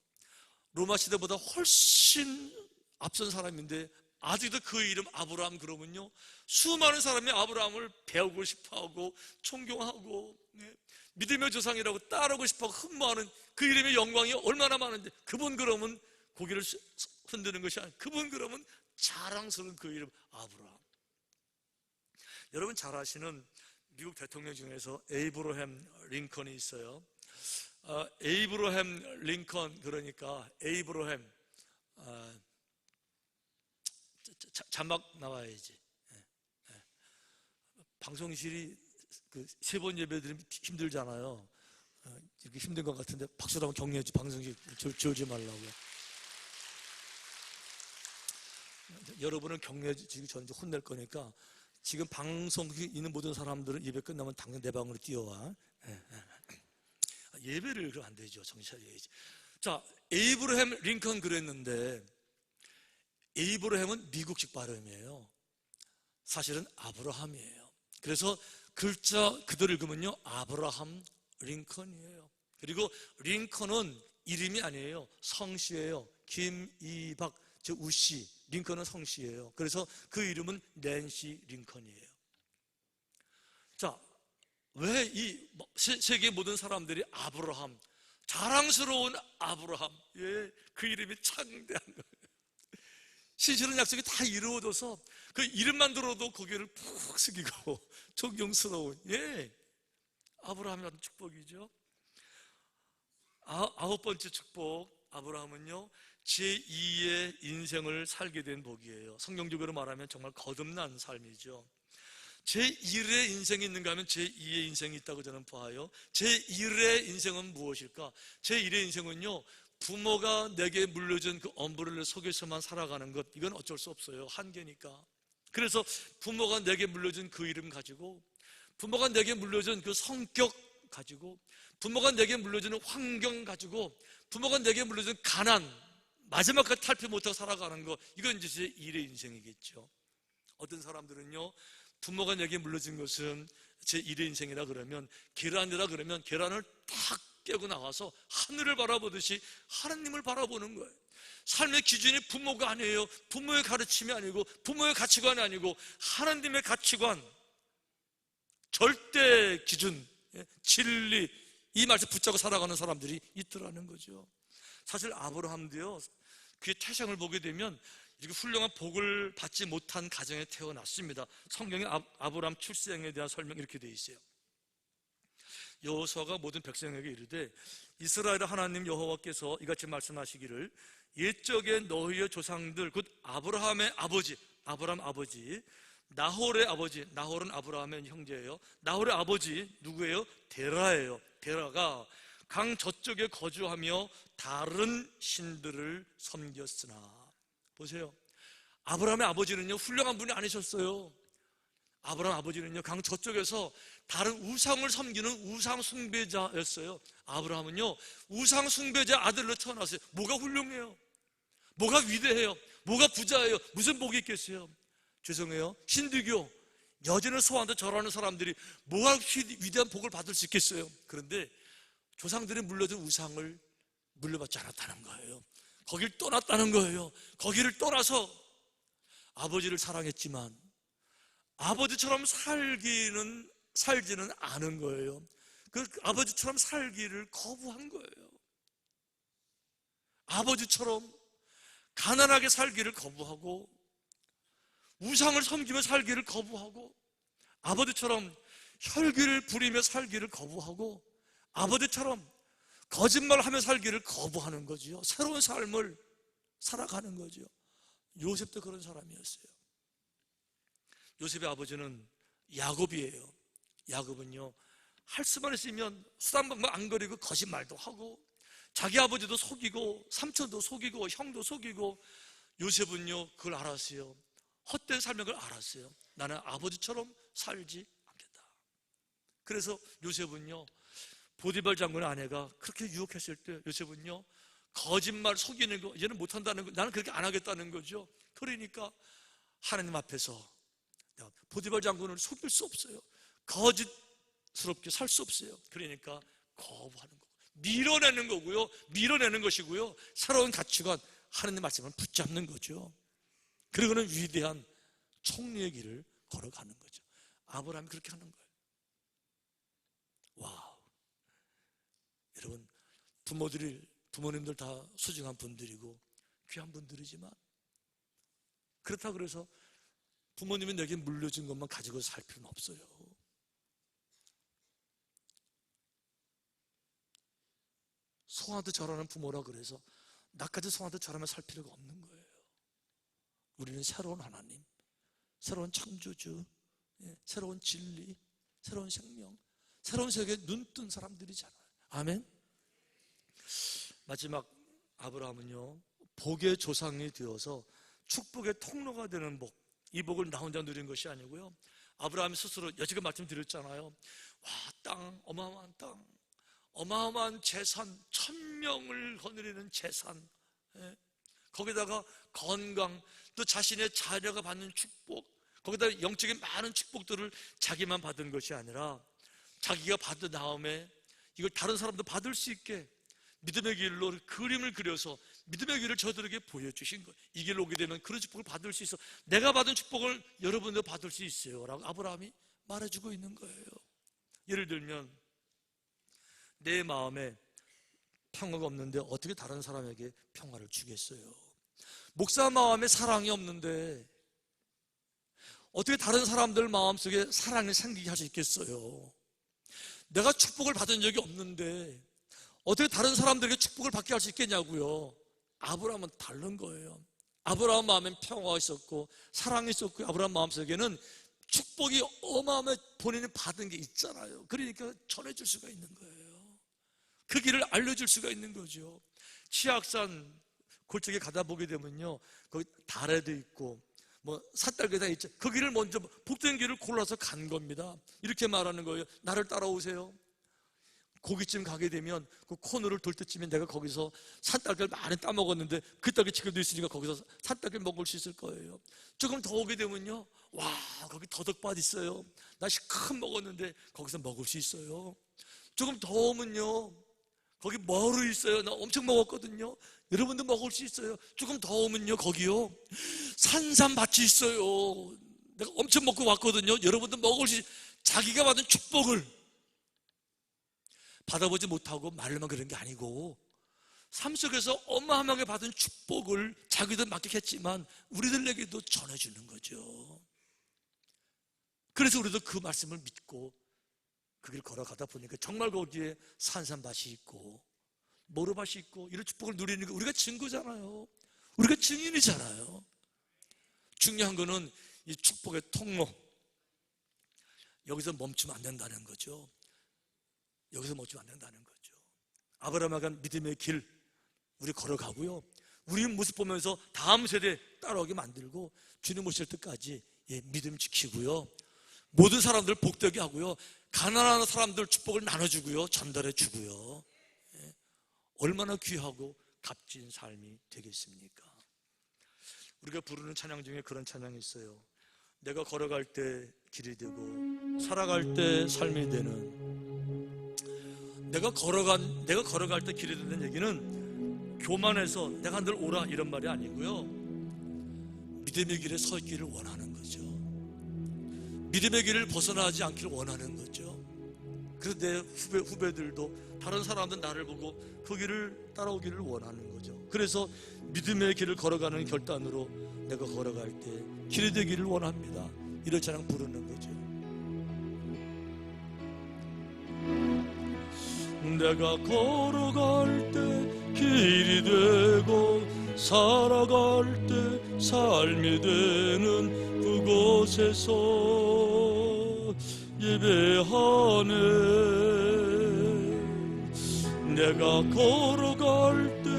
로마 시대보다 훨씬 앞선 사람인데 아직도 그 이름 아브라함 그러면요, 수많은 사람이 아브라함을 배우고 싶어하고 존경하고 믿음의 조상이라고 따르고 싶어하고 흠모하는 그 이름의 영광이 얼마나 많은데, 그분 그러면 고개를 흔드는 것이 아니라 그분 그러면 자랑스러운 그 이름 아브라함. 여러분 잘 아시는 미국 대통령 중에서 에이브러햄 링컨이 있어요. 에이브러햄 링컨, 그러니까 에이브러햄, 자막 나와야지. 방송실이 그 3번 예배 드리면 힘들잖아요. 이렇게 힘든 것 같은데 박수로 한번 격려해주지. 방송실 지우지 말라고요. 여러분을 격려해주기 전에 혼낼 거니까 지금 방송국에 있는 모든 사람들은 예배 끝나면 당장 내 방으로 뛰어와. 예배를 그러면 안 되죠. 정신 차려야지. 자, 에이브러햄 링컨 그랬는데, 에이브러햄은 미국식 발음이에요. 사실은 아브라함이에요. 그래서 글자 그대로 읽으면요, 아브라함 링컨이에요. 그리고 링컨은 이름이 아니에요. 성씨예요. 김이박, 저 우씨, 링컨은 성씨예요. 그래서 그 이름은 낸시 링컨이에요. 자, 왜 이 세계 모든 사람들이 아브라함, 자랑스러운 아브라함, 그 이름이 창대한 거예요. 신실한 약속이 다 이루어져서 그 이름만 들어도 고개를 푹 숙이고 존경스러운, 아브라함이라는 축복이죠. 9번째 축복, 아브라함은요, 제2의 인생을 살게 된 복이에요. 성경적으로 말하면 정말 거듭난 삶이죠. 제1의 인생이 있는가 하면 제2의 인생이 있다고 저는 봐요. 제1의 인생은 무엇일까? 제1의 인생은요, 부모가 내게 물려준 그 엄브렐라 속에서만 살아가는 것, 이건 어쩔 수 없어요. 한계니까. 그래서 부모가 내게 물려준 그 이름 가지고, 부모가 내게 물려준 그 성격 가지고, 부모가 내게 물려주는 환경 가지고, 부모가 내게 물려준 가난, 마지막까지 탈피 못하고 살아가는 것, 이건 이제 제1의 인생이겠죠. 어떤 사람들은요, 부모가 내게 물려준 것은 제1의 인생이라 그러면, 계란이라 그러면 계란을 탁 깨고 나와서 하늘을 바라보듯이 하나님을 바라보는 거예요. 삶의 기준이 부모가 아니에요. 부모의 가르침이 아니고, 부모의 가치관이 아니고, 하나님의 가치관, 절대 기준, 진리, 이 말씀 붙잡고 살아가는 사람들이 있더라는 거죠. 사실 아브라함도요, 그의 태생을 보게 되면 이렇게 훌륭한 복을 받지 못한 가정에 태어났습니다. 성경에 아브라함 출생에 대한 설명이 이렇게 되어 있어요. 여호수아가 모든 백성에게 이르되, 이스라엘 하나님 여호와께서 이같이 말씀하시기를, 옛적에 너희의 조상들 곧 아브라함의 아버지, 아브라함 아버지, 나홀의 아버지, 나홀은 아브라함의 형제예요. 나홀의 아버지 누구예요? 데라예요. 데라가 강 저쪽에 거주하며 다른 신들을 섬겼으나. 보세요, 아브라함의 아버지는요, 훌륭한 분이 아니셨어요. 아브라함 아버지는요, 강 저쪽에서 다른 우상을 섬기는 우상 숭배자였어요. 아브라함은요, 우상 숭배자 아들로 태어났어요. 뭐가 훌륭해요? 뭐가 위대해요? 뭐가 부자예요? 무슨 복이 있겠어요? 죄송해요, 힌두교 여전히 소환도 절하는 사람들이 뭐가 위대한 복을 받을 수 있겠어요? 그런데 조상들이 물려준 우상을 물려받지 않았다는 거예요. 거길 떠났다는 거예요. 거기를 떠나서 아버지를 사랑했지만 아버지처럼 살지는 않은 거예요. 그 아버지처럼 살기를 거부한 거예요. 아버지처럼 가난하게 살기를 거부하고, 우상을 섬기며 살기를 거부하고, 아버지처럼 혈기를 부리며 살기를 거부하고, 아버지처럼 거짓말하며 살기를 거부하는 거죠. 새로운 삶을 살아가는 거죠. 요셉도 그런 사람이었어요. 요셉의 아버지는 야곱이에요. 야곱은요, 할 수만 있으면 수단방법 안 거리고 거짓말도 하고, 자기 아버지도 속이고, 삼촌도 속이고, 형도 속이고. 요셉은요, 그걸 알았어요. 헛된 삶을 알았어요. 나는 아버지처럼 살지 않겠다. 그래서 요셉은요, 보디발 장군의 아내가 그렇게 유혹했을 때 요셉은요, 거짓말 속이는 거 얘는 못한다는 거, 나는 그렇게 안 하겠다는 거죠. 그러니까 하나님 앞에서 보디발 장군을 속일 수 없어요. 거짓스럽게 살 수 없어요. 그러니까 거부하는 거, 밀어내는 거고요, 밀어내는 것이고요, 새로운 가치관, 하나님의 말씀을 붙잡는 거죠. 그리고는 위대한 총리의 길을 걸어가는 거죠. 아브라함이 그렇게 하는 거예요. 와우. 여러분, 부모님들 다 소중한 분들이고 귀한 분들이지만, 그렇다고 그래서 부모님이 내게 물려준 것만 가지고 살 필요는 없어요. 송아도 절하는 부모라 그래서 나까지 송아도 절하며 살 필요가 없는 거예요. 우리는 새로운 하나님, 새로운 창조주, 새로운 진리, 새로운 생명, 새로운 세계에 눈뜬 사람들이잖아요. 아멘. 마지막 아브라함은요, 복의 조상이 되어서 축복의 통로가 되는 복, 이 복을 나 혼자 누린 것이 아니고요, 아브라함이 스스로 여지껏 말씀드렸잖아요. 와, 땅, 어마어마한 땅, 어마어마한 재산, 1000명을 거느리는 재산, 거기다가 건강, 또 자신의 자녀가 받는 축복, 거기다 영적인 많은 축복들을 자기만 받은 것이 아니라 자기가 받은 다음에 이걸 다른 사람도 받을 수 있게 믿음의 길로 그림을 그려서 믿음의 길을 저들에게 보여주신 거예요. 이 길로 오게 되면 그런 축복을 받을 수 있어. 내가 받은 축복을 여러분도 받을 수 있어요 라고 아브라함이 말해주고 있는 거예요. 예를 들면 내 마음에 평화가 없는데 어떻게 다른 사람에게 평화를 주겠어요? 목사 마음에 사랑이 없는데 어떻게 다른 사람들 마음속에 사랑이 생기게 할 수 있겠어요? 내가 축복을 받은 적이 없는데 어떻게 다른 사람들에게 축복을 받게 할 수 있겠냐고요. 아브라함은 다른 거예요. 아브라함 마음엔 평화가 있었고 사랑이 있었고, 아브라함 마음속에는 축복이 어마어마하게 본인이 받은 게 있잖아요. 그러니까 전해줄 수가 있는 거예요. 그 길을 알려줄 수가 있는 거죠. 치악산 골짜기 가다 보게 되면요, 거기 다래도 있고 뭐 삿달개다 있죠. 그 길을 먼저 복된 길을 골라서 간 겁니다. 이렇게 말하는 거예요. 나를 따라오세요. 고깃집 가게 되면 그 코너를 돌 때쯤에 내가 거기서 산딸기를 많이 따먹었는데 그 딸기 지금도 있으니까 거기서 산딸기를 먹을 수 있을 거예요. 조금 더 오게 되면요, 와, 거기 더덕밭 있어요. 나 실컷 먹었는데 거기서 먹을 수 있어요. 조금 더 오면요, 거기 머루 있어요. 나 엄청 먹었거든요. 여러분도 먹을 수 있어요. 조금 더 오면요, 거기요 산삼밭이 있어요. 내가 엄청 먹고 왔거든요. 여러분도 먹을 수 있어요. 자기가 받은 축복을 받아보지 못하고 말로만 그런 게 아니고 삶 속에서 어마어마하게 받은 축복을 자기도 만끽했지만 우리들에게도 전해주는 거죠. 그래서 우리도 그 말씀을 믿고 그 길 걸어가다 보니까 정말 거기에 산삼밭이 있고 모루밭이 있고 이런 축복을 누리는 거 우리가 증거잖아요. 우리가 증인이잖아요. 중요한 거는 이 축복의 통로, 여기서 멈추면 안 된다는 거죠. 여기서 멈추면 안 된다는 거죠. 아브라함과 믿음의 길 우리 걸어가고요, 우리 모습 보면서 다음 세대 따라오게 만들고 주님 오실 때까지 믿음 지키고요, 모든 사람들 복되게 하고요, 가난한 사람들 축복을 나눠주고요, 전달해 주고요, 얼마나 귀하고 값진 삶이 되겠습니까? 우리가 부르는 찬양 중에 그런 찬양이 있어요. 내가 걸어갈 때 길이 되고 살아갈 때 삶이 되는, 내가 걸어갈 때 길이 되는 얘기는 교만해서 내가 늘 오라 이런 말이 아니고요, 믿음의 길에 서 있기를 원하는 거죠. 믿음의 길을 벗어나지 않기를 원하는 거죠. 그래서 내 후배들도 다른 사람들 나를 보고 그 길을 따라오기를 원하는 거죠. 그래서 믿음의 길을 걸어가는 결단으로 내가 걸어갈 때 길이 되기를 원합니다. 이런 찬양 부르는 거죠. 내가 걸어갈 때 길이 되고 살아갈 때 삶이 되는 그곳에서 예배하네. 내가 걸어갈 때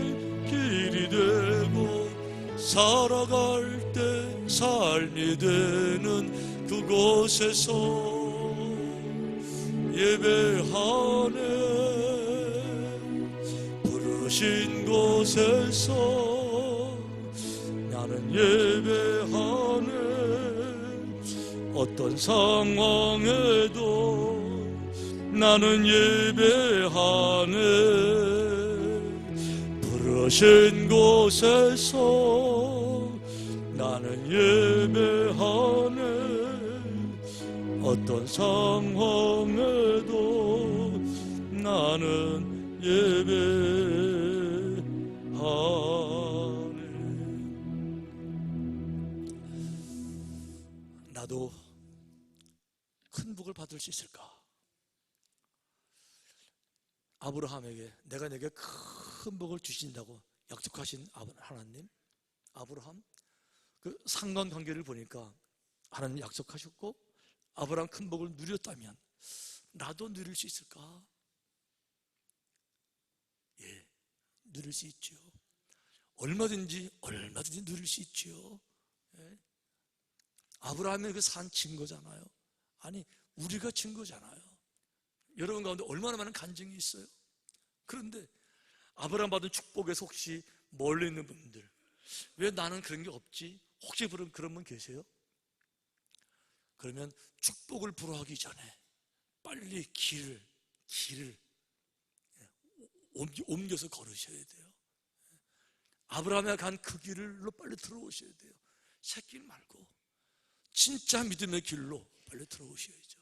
길이 되고 살아갈 때 삶이 되는 곳에서 예배하네. 부르신 곳에서 나는 예배하네. 어떤 상황에도 나는 예배하네. 부르신 곳에서 나는 예배하네. 어떤 상황에도 나는 예배하네. 나도 큰 복을 받을 수 있을까? 아브라함에게 내가 내게 큰 복을 주신다고 약속하신 하나님, 아브라함 그 상관관계를 보니까 하나님 약속하셨고 아브라함 큰 복을 누렸다면 나도 누릴 수 있을까? 예, 누릴 수 있죠. 얼마든지 누릴 수 있죠. 예. 아브라함의 그 산 증거잖아요. 아니, 우리가 증거잖아요. 여러분 가운데 얼마나 많은 간증이 있어요. 그런데 아브라함 받은 축복에서 혹시 멀리 있는 분들, 왜 나는 그런 게 없지? 혹시 그런 분 계세요? 그러면 축복을 부러하기 전에 빨리 길을 옮겨서 걸으셔야 돼요. 아브라함이 간 그 길로 빨리 들어오셔야 돼요. 새길 말고 진짜 믿음의 길로 빨리 들어오셔야죠.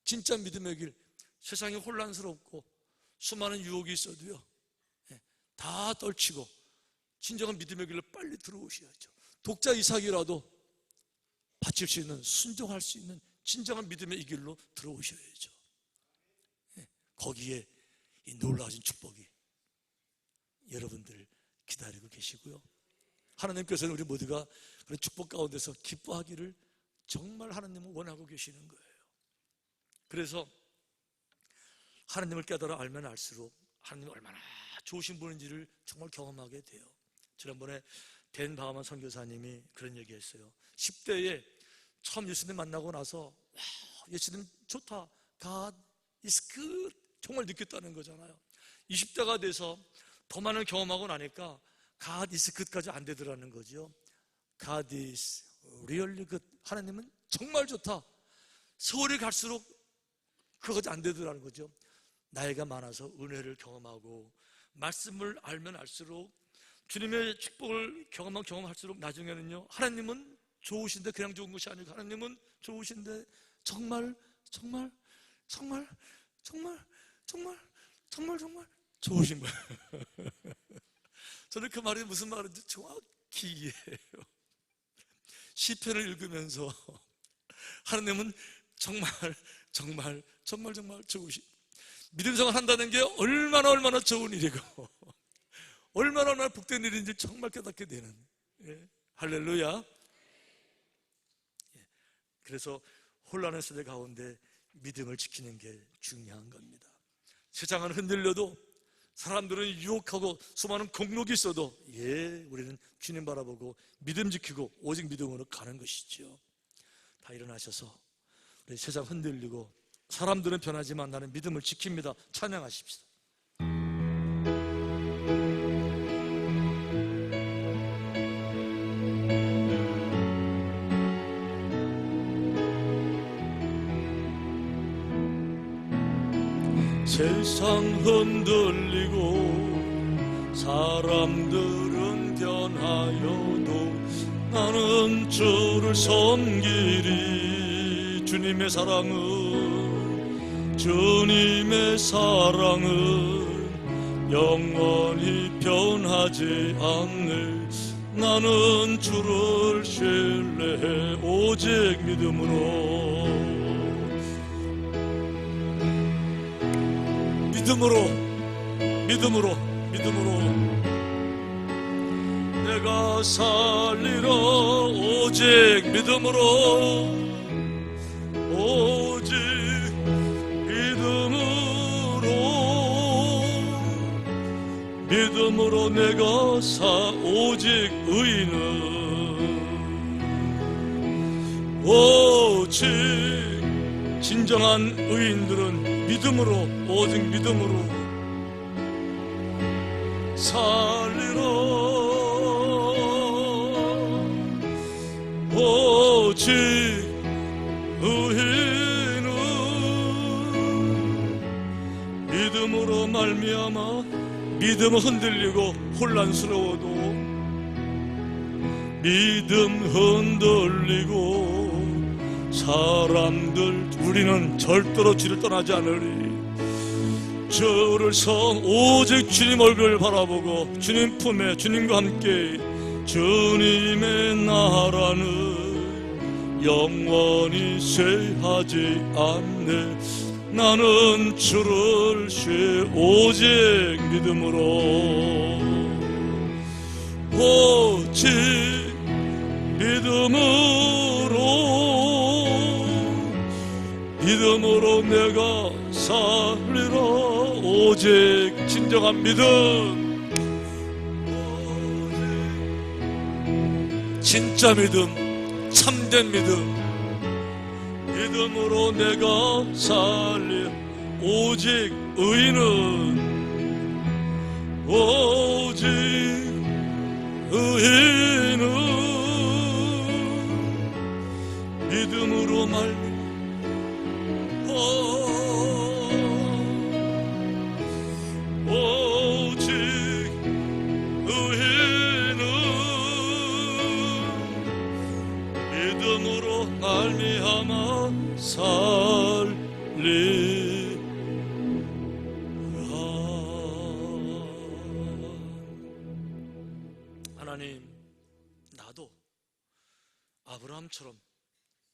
진짜 믿음의 길, 세상이 혼란스럽고 수많은 유혹이 있어도요, 다 떨치고 진정한 믿음의 길로 빨리 들어오셔야죠. 독자 이삭이라도 바칠 수 있는, 순종할 수 있는 진정한 믿음의 이 길로 들어오셔야죠. 거기에 이 놀라우신 축복이 여러분들 기다리고 계시고요, 하나님께서는 우리 모두가 그런 축복 가운데서 기뻐하기를 정말 하나님은 원하고 계시는 거예요. 그래서 하나님을 깨달아 알면 알수록 하나님이 얼마나 좋으신 분인지를 정말 경험하게 돼요. 지난번에 댄 바하만 선교사님이 그런 얘기했어요. 10대에 처음 예수님 만나고 나서 예수님 좋다, God is good 정말 느꼈다는 거잖아요. 20대가 돼서 더 많은 경험하고 나니까 God is good까지 안 되더라는 거죠. God is really good, 하나님은 정말 좋다. 세월이 갈수록 그거까지 안 되더라는 거죠. 나이가 많아서 은혜를 경험하고 말씀을 알면 알수록 주님의 축복을 경험할수록 나중에는요, 하나님은 좋으신데 그냥 좋은 것이 아니고 하나님은 좋으신데 정말 좋으신 거예요. 저는 그 말이 무슨 말인지 정확히 이해해요. 시편을 읽으면서 하나님은 정말 좋으신, 믿음 생활 한다는 게 얼마나 좋은 일이고 얼마나 복된 일인지 정말 깨닫게 되는, 할렐루야. 그래서 혼란의 세대 가운데 믿음을 지키는 게 중요한 겁니다. 세상은 흔들려도, 사람들은 유혹하고 수많은 공력이 있어도 우리는 주님 바라보고 믿음 지키고 오직 믿음으로 가는 것이죠. 다 일어나셔서 우리 세상 흔들리고 사람들은 변하지만 나는 믿음을 지킵니다. 찬양하십시다. 세상 흔들리고 사람들은 변하여도 나는 주를 섬기리. 주님의 사랑은 영원히 변하지 않네. 나는 주를 신뢰해 오직 믿음으로 내가 살리라. 오직 믿음으로 내가 오직 의인은 오직 진정한 의인들은 믿음으로, 오직 믿음으로 살리라. 오직 의인은 믿음으로 말미암아, 믿음 흔들리고 혼란스러워도 믿음 흔들리고 사람들 우리는 절대로 주를 떠나지 않으리. 저를 선 오직 주님 얼굴을 바라보고 주님 품에 주님과 함께 주님의 나라는 영원히 쇠하지 않네. 나는 주를 오직 믿음으로, 오직 믿음으로 내가 살리라. 오직 진정한 믿음, 진짜 믿음, 참된 믿음, 믿음으로 내가 살리. 오직 의인은, 오직 의인은 믿음으로 말미. 오직 의인은 믿음으로 말미암아 살리라. 하나님, 나도 아브라함처럼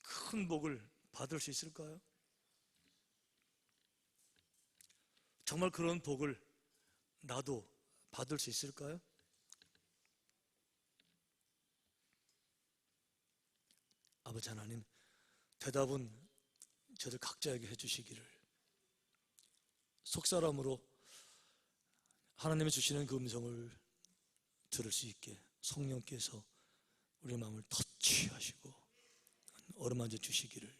큰 복을 받을 수 있을까요? 정말 그런 복을 나도 받을 수 있을까요? 아버지 하나님, 대답은 저들 각자에게 해주시기를, 속사람으로 하나님이 주시는 그 음성을 들을 수 있게 성령께서 우리 마음을 터치하시고 어루만져 주시기를.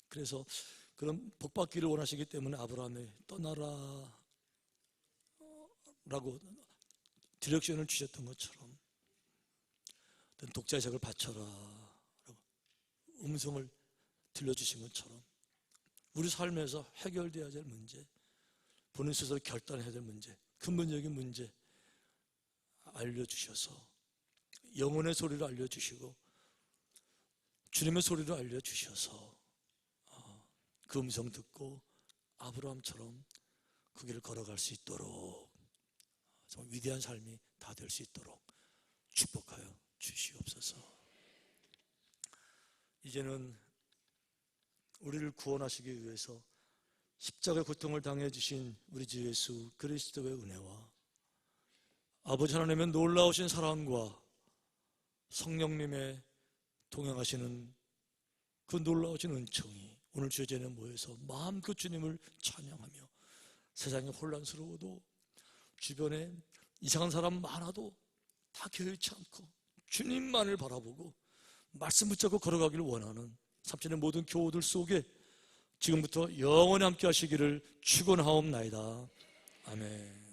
그래서 그런 복받기를 원하시기 때문에 아브라함이 떠나라 라고 디렉션을 주셨던 것처럼, 독자의석을 바쳐라 라고 음성을 들려주신 것처럼, 우리 삶에서 해결되어야 될 문제, 본인 스스로 결단해야 될 문제, 근본적인 문제 알려주셔서 영혼의 소리를 알려주시고 주님의 소리를 알려주셔서 그 음성 듣고 아브라함처럼 그 길을 걸어갈 수 있도록, 정말 위대한 삶이 다 될 수 있도록 축복하여 주시옵소서. 이제는 우리를 구원하시기 위해서 십자가의 고통을 당해 주신 우리 주 예수 그리스도의 은혜와 아버지 하나님의 놀라우신 사랑과 성령님의 동행하시는 그 놀라우신 은총이 오늘 주제에 모여서 마음껏 주님을 찬양하며, 세상이 혼란스러워도 주변에 이상한 사람 많아도 다 개의치 않고 주님만을 바라보고 말씀 붙잡고 걸어가기를 원하는 삼천의 모든 교우들 속에 지금부터 영원히 함께 하시기를 축원하옵나이다. 아멘.